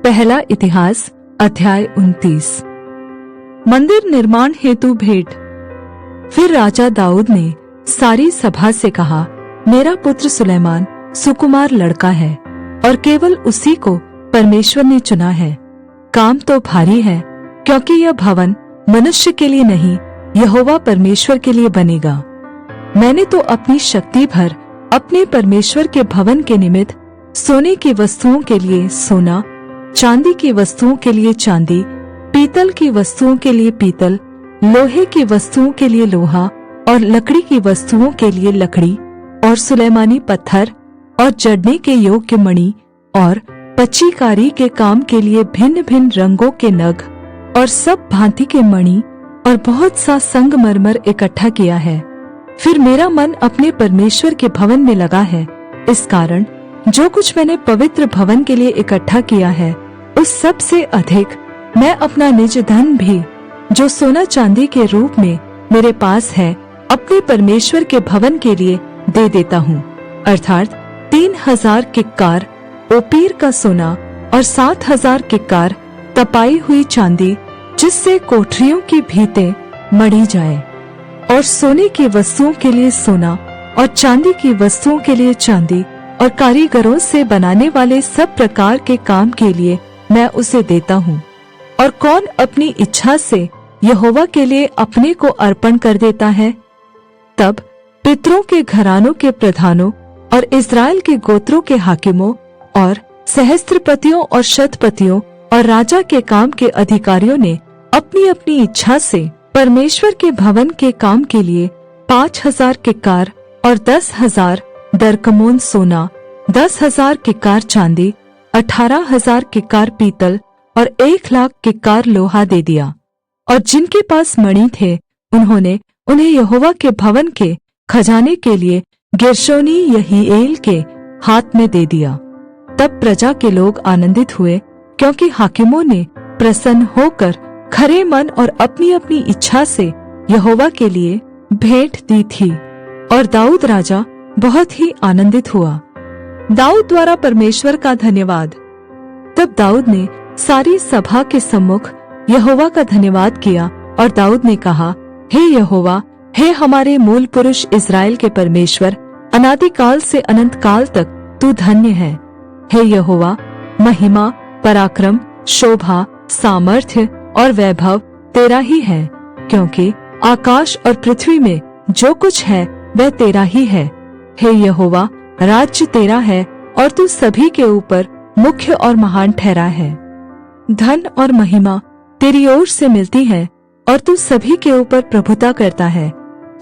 पहला इतिहास अध्याय 29। मंदिर निर्माण हेतु भेंट। फिर राजा दाऊद ने सारी सभा से कहा, मेरा पुत्र सुलैमान सुकुमार लड़का है और केवल उसी को परमेश्वर ने चुना है। काम तो भारी है, क्योंकि यह भवन मनुष्य के लिए नहीं, यहोवा परमेश्वर के लिए बनेगा। मैंने तो अपनी शक्ति भर अपने परमेश्वर के भवन के निमित्त सोने की वस्तुओं के लिए सोना, चांदी की वस्तुओं के लिए चांदी, पीतल की वस्तुओं के लिए पीतल, लोहे की वस्तुओं के लिए लोहा और लकड़ी की वस्तुओं के लिए लकड़ी और सुलैमानी पत्थर और जड़ने के योग्य मणि और पच्चीकारी के काम के लिए भिन्न भिन्न रंगों के नग और सब भांति के मणि और बहुत सा संगमरमर इकट्ठा किया है। फिर मेरा मन अपने परमेश्वर के भवन में लगा है। इस कारण जो कुछ मैंने पवित्र भवन के लिए इकट्ठा किया है, उस सब से अधिक मैं अपना निज धन भी, जो सोना चांदी के रूप में मेरे पास है, अपने परमेश्वर के भवन के लिए दे देता हूँ, अर्थात 3000 किक्कार ओपीर का सोना और 7000 किक्कार तपाई हुई चांदी, जिससे कोठरियों की भीतें मढ़ी जाए, और सोने की वस्तुओं के लिए सोना और चांदी की वस्तुओं के लिए चांदी और कारीगरों से बनाने वाले सब प्रकार के काम के लिए मैं उसे देता हूँ। और कौन अपनी इच्छा से यहोवा के लिए अपने को अर्पण कर देता है? तब पितरों के घरानों के प्रधानों और इस्राएल के गोत्रों के हाकिमों और सहस्त्रपतियों और शतपतियों और राजा के काम के अधिकारियों ने अपनी अपनी इच्छा से परमेश्वर के भवन के काम के लिए 5000 किक्कार और 10,000 दरकमोन सोना, 10,000 किक्कार चांदी, 18,000 किक्कार पीतल और 1,00,000 किक्कार लोहा दे दिया। और जिनके पास मणि थे, उन्होंने उन्हें यहोवा के भवन के खजाने के लिए गेर्शोनी यहीएल के हाथ में दे दिया। तब प्रजा के लोग आनंदित हुए, क्योंकि हाकिमों ने प्रसन्न होकर खरे मन और अपनी अपनी इच्छा से यहोवा के लिए भेंट दी थी। और दाऊद राजा बहुत ही आनंदित हुआ। दाऊद द्वारा परमेश्वर का धन्यवाद। तब दाऊद ने सारी सभा के सम्मुख यहोवा का धन्यवाद किया और दाऊद ने कहा, हे यहोवा, हे हमारे मूल पुरुष इस्राएल के परमेश्वर, अनादिकाल से अनंत काल तक तू धन्य है। हे यहोवा, महिमा, पराक्रम, शोभा, सामर्थ्य और वैभव तेरा ही है, क्योंकि आकाश और पृथ्वी में जो कुछ है वह तेरा ही है। हे यहोवा, राज्य तेरा है और तू सभी के ऊपर मुख्य और महान ठहरा है। धन और महिमा तेरी ओर से मिलती है और तू सभी के ऊपर प्रभुता करता है।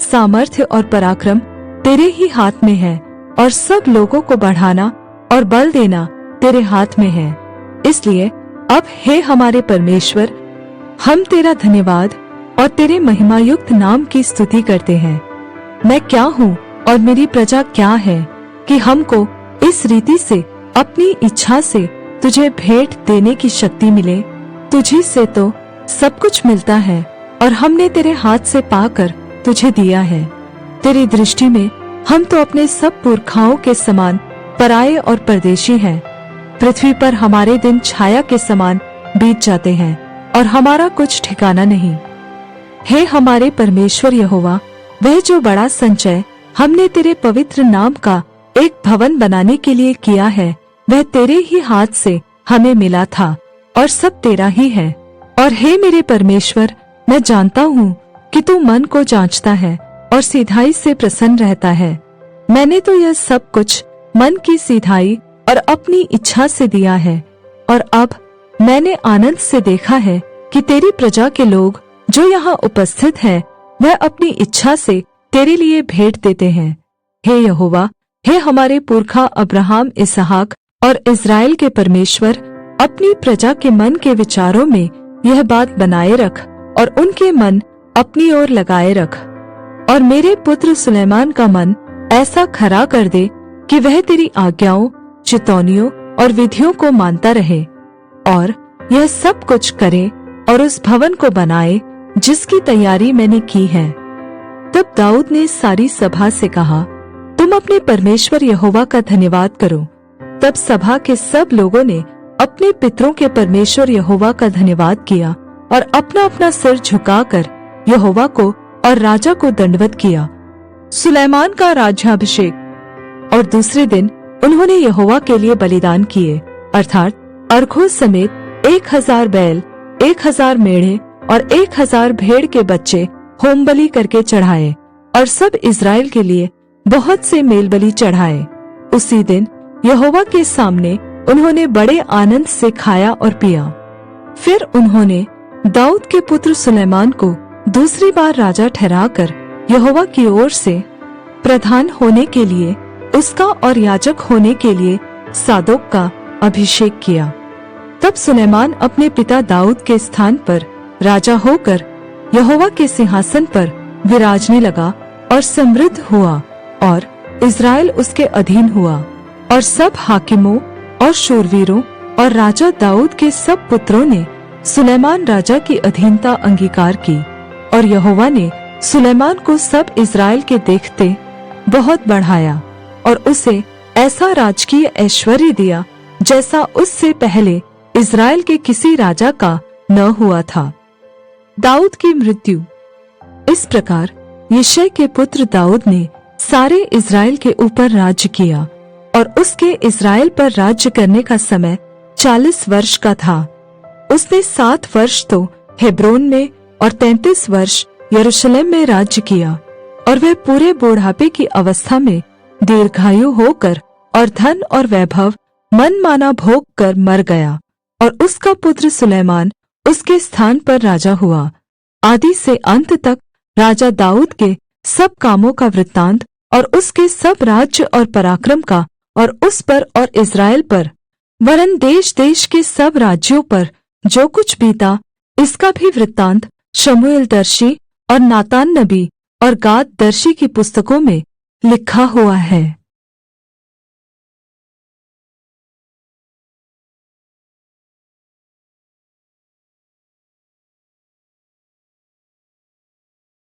सामर्थ्य और पराक्रम तेरे ही हाथ में है और सब लोगों को बढ़ाना और बल देना तेरे हाथ में है। इसलिए अब हे हमारे परमेश्वर, हम तेरा धन्यवाद और तेरे महिमायुक्त नाम की स्तुति करते हैं। मैं क्या हूँ और मेरी प्रजा क्या है कि हमको इस रीति से अपनी इच्छा से तुझे भेंट देने की शक्ति मिले? तुझी से तो सब कुछ मिलता है और हमने तेरे हाथ से पाकर तुझे दिया है। तेरी दृष्टि में हम तो अपने सब पुरखाओं के समान पराये और परदेशी हैं। पृथ्वी पर हमारे दिन छाया के समान बीत जाते हैं और हमारा कुछ ठिकाना नहीं। हे हमारे परमेश्वर यहोवा, वह जो बड़ा संचय हमने तेरे पवित्र नाम का एक भवन बनाने के लिए किया है, वह तेरे ही हाथ से हमें मिला था और सब तेरा ही है। और हे मेरे परमेश्वर, मैं जानता हूँ कि तू मन को जांचता है और सीधाई से प्रसन्न रहता है। मैंने तो यह सब कुछ मन की सीधाई और अपनी इच्छा से दिया है। और अब मैंने आनंद से देखा है कि तेरी प्रजा के लोग जो यहाँ उपस्थित हैं, वह अपनी इच्छा से तेरे लिए भेंट देते हैं। हे यहोवा, हे हमारे पुरखा अब्राहम, इसहाक और इस्राएल के परमेश्वर, अपनी प्रजा के मन के विचारों में यह बात बनाए रख और उनके मन अपनी ओर लगाए रख। और मेरे पुत्र सुलैमान का मन ऐसा खरा कर दे कि वह तेरी आज्ञाओं, चितौनियों और विधियों को मानता रहे और यह सब कुछ करे और उस भवन को बनाए जिसकी तैयारी मैंने की है। तब दाऊद ने सारी सभा से कहा, तुम अपने परमेश्वर यहोवा का धन्यवाद करो। तब सभा के सब लोगों ने अपने पितरों के परमेश्वर यहोवा का धन्यवाद किया और अपना अपना सिर झुकाकर यहोवा को और राजा को दंडवत किया। सुलैमान का राज्याभिषेक। और दूसरे दिन उन्होंने यहोवा के लिए बलिदान किए, अर्थात अर्घों समेत 1000 बैल, 1000 मेढ़े और 1000 भेड़ के बच्चे होम बलि करके चढ़ाए, और सब इस्राएल के लिए बहुत से मेल बलि चढ़ाए। उसी दिन यहोवा के सामने उन्होंने बड़े आनंद से खाया और पिया। फिर उन्होंने दाऊद के पुत्र सुलैमान को दूसरी बार राजा ठहराकर यहोवा की ओर से प्रधान होने के लिए उसका और याजक होने के लिए सादोक का अभिषेक किया। तब सुलैमान अपने पिता दाऊद के स्थान पर राजा होकर यहोवा के सिंहासन पर विराजने लगा और समृद्ध हुआ, और इस्राएल उसके अधीन हुआ। और सब हाकिमों और शूरवीरों और राजा दाऊद के सब पुत्रों ने सुलैमान राजा की अधीनता अंगीकार की, और यहोवा ने सुलैमान को सब इस्राएल के देखते बहुत बढ़ाया और उसे ऐसा राजकीय ऐश्वर्य दिया जैसा उससे पहले इस्राएल के किसी राजा का न हुआ था। दाऊद की मृत्यु। इस प्रकार यिशै के पुत्र दाऊद ने सारे इस्राएल के ऊपर राज्य किया, और उसके इस्राएल पर राज्य करने का समय 40 वर्ष का था। उसने 7 वर्ष तो हेब्रोन में और 33 वर्ष यरूशलेम में राज्य किया, और वह पूरे बुढ़ापे की अवस्था में दीर्घायु होकर और धन और वैभव मनमाना भोग कर मर गया। और उसका पुत्र सुलैमान उसके स्थान पर राजा हुआ। आदि से अंत तक राजा दाऊद के सब कामों का वृत्तांत और उसके सब राज्य और पराक्रम का, और उस पर और इस्राएल पर वरन देश देश के सब राज्यों पर जो कुछ बीता, इसका भी वृत्तांत शमूएल दर्शी और नातान नबी और गाद दर्शी की पुस्तकों में लिखा हुआ है।